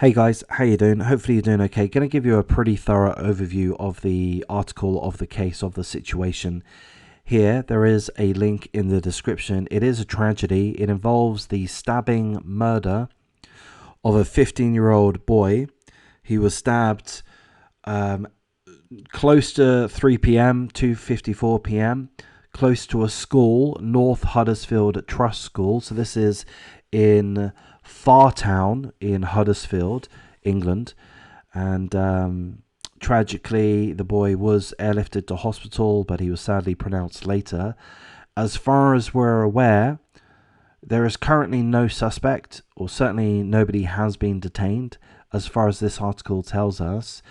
Hey guys, how you doing? Hopefully you're doing okay. Going to give you a pretty thorough overview of the article, of the case, of the situation. Here, there is a link in the description. It is a tragedy. It involves the stabbing murder of a 15-year-old boy. He was stabbed close to 3 p.m., 2:54 p.m., close to a school, North Huddersfield Trust School. So this is in Fartown in Huddersfield, England. And tragically, the boy was airlifted to hospital, but he was sadly pronounced later. As far as we're aware, there is currently no suspect, or certainly nobody has been detained, as far as this article tells us.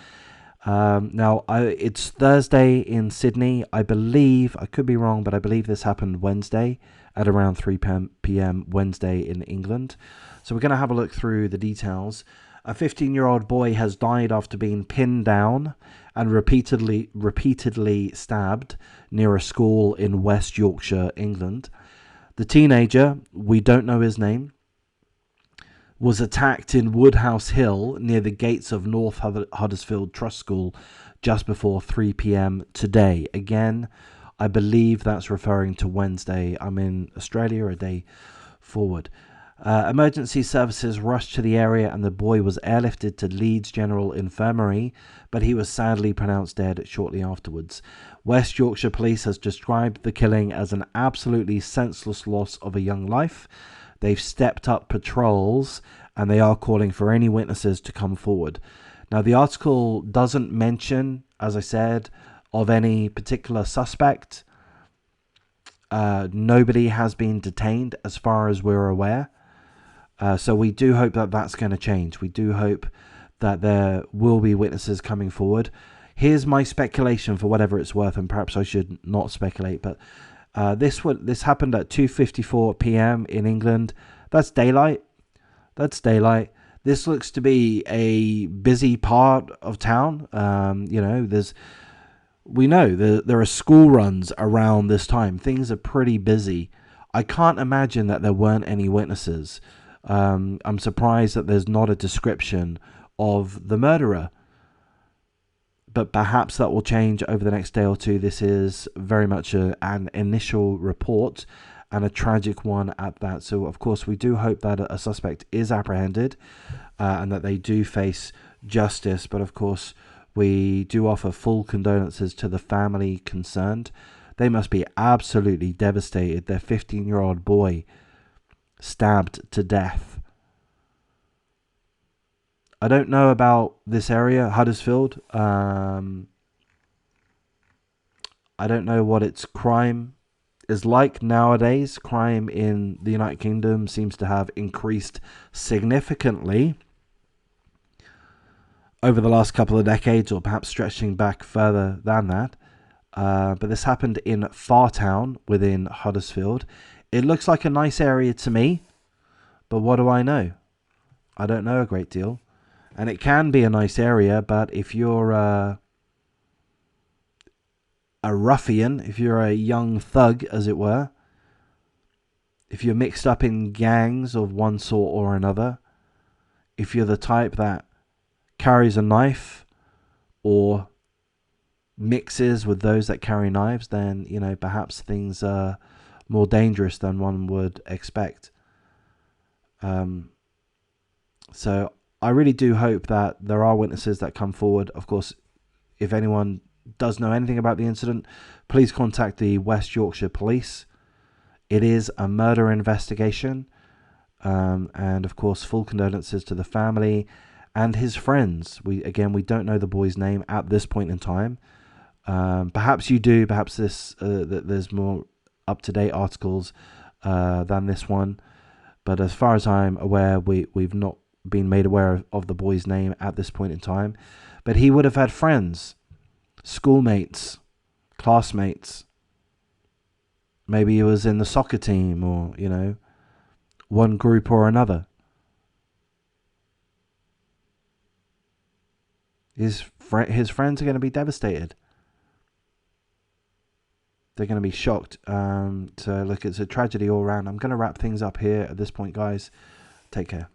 Now, it's Thursday in Sydney. I believe, I could be wrong, but I believe this happened Wednesday at around 3 p.m. Wednesday in England. So we're going to have a look through the details. A 15-year-old boy has died after being pinned down and repeatedly stabbed near a school in West Yorkshire, England. The teenager, we don't know his name, was attacked in Woodhouse Hill near the gates of North Huddersfield Trust School just before 3 p.m. today. Again, I believe that's referring to Wednesday. I'm in Australia a day forward. Emergency services rushed to the area and the boy was airlifted to Leeds General Infirmary, but he was sadly pronounced dead shortly afterwards. West Yorkshire Police has described the killing as an absolutely senseless loss of a young life. They've stepped up patrols and they are calling for any witnesses to come forward. Now, the article doesn't mention, as I said, of any particular suspect. Nobody has been detained as far as we're aware. So we do hope that that's going to change. We do hope that there will be witnesses coming forward. Here's my speculation for whatever it's worth, and perhaps I should not speculate, but this happened at 2:54 p.m. in England. That's daylight. That's daylight. This looks to be a busy part of town. We know there are school runs around this time. Things are pretty busy. I can't imagine that there weren't any witnesses. I'm surprised that there's not a description of the murderer. But perhaps that will change over the next day or two. This is very much an initial report, and a tragic one at that. So, of course, we do hope that a suspect is apprehended and that they do face justice. But, of course, we do offer full condolences to the family concerned. They must be absolutely devastated. Their 15-year-old boy stabbed to death. I don't know about this area, Huddersfield. I don't know what its crime is like nowadays. Crime in the United Kingdom seems to have increased significantly over the last couple of decades, or perhaps stretching back further than that. But this happened in Fartown within Huddersfield. It looks like a nice area to me, but what do I know? I don't know a great deal. And it can be a nice area, but if you're a ruffian, if you're a young thug, as it were, if you're mixed up in gangs of one sort or another, if you're the type that carries a knife or mixes with those that carry knives, then, perhaps things are more dangerous than one would expect. So I really do hope that there are witnesses that come forward. Of course, if anyone does know anything about the incident, please contact the West Yorkshire Police. It is a murder investigation. And of course, full condolences to the family and his friends. We don't know the boy's name at this point in time. Perhaps you do. Perhaps there's more up-to-date articles than this one. But as far as I'm aware, we've not been made aware of the boy's name at this point in time. But he would have had friends, schoolmates, classmates. Maybe he was in the soccer team, or, one group or another. His friends are going to be devastated. They're going to be shocked. So look, it's a tragedy all around. I'm going to wrap things up here at this point, guys. Take care.